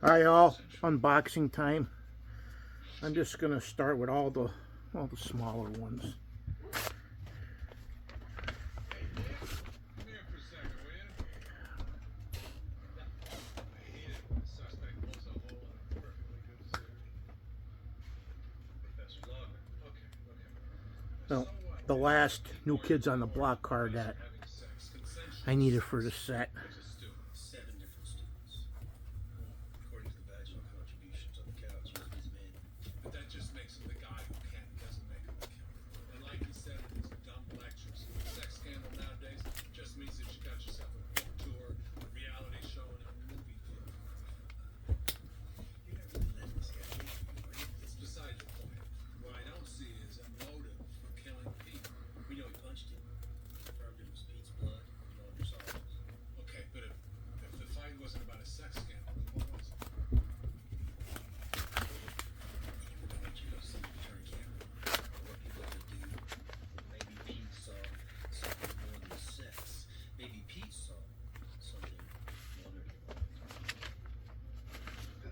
Hi all, unboxing time. I'm just gonna start with all the smaller ones. No, the last New Kids on the Block card that I needed for the set.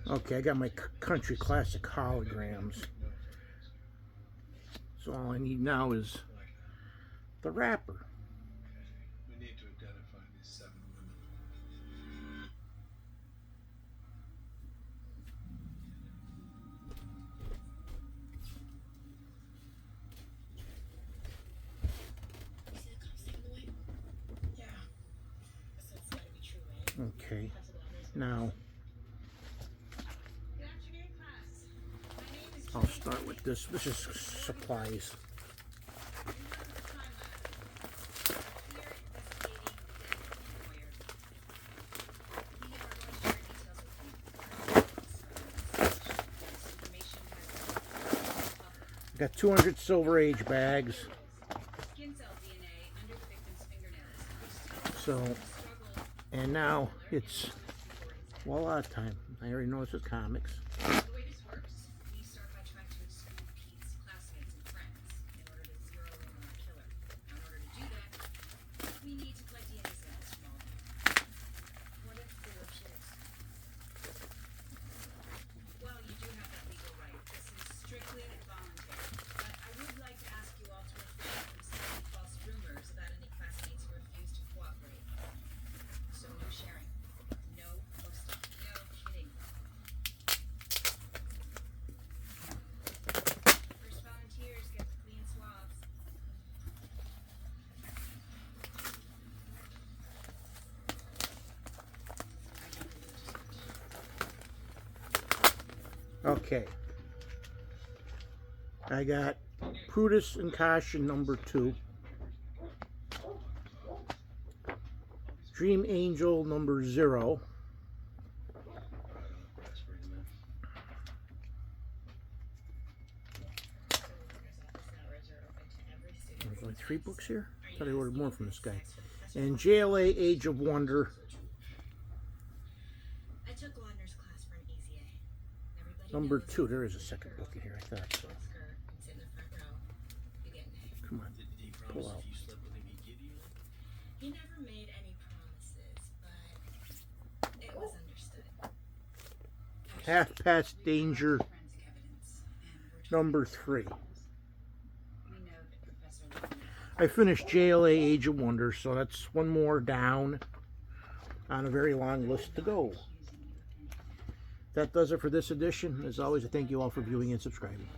Okay, I got my country classic holograms. So all I need now is the wrapper. We need to identify these 7 women. Okay, now I'll start with this. This is supplies. I got 200 Silver Age bags. So, and now it's voila time. I already know this is comics. Okay, I got Prudus and Caution #2, Dream Angel #0, there's only 3 books here? I thought I ordered more from this guy. And JLA Age of Wonder. #2. There is a second book in here, I thought so. Come on, pull out. He never made any promises, but it was understood. Half Past Danger #3. I finished JLA Age of Wonder, so that's one more down on a very long list to go. That does it for this edition. As always, I thank you all for viewing and subscribing.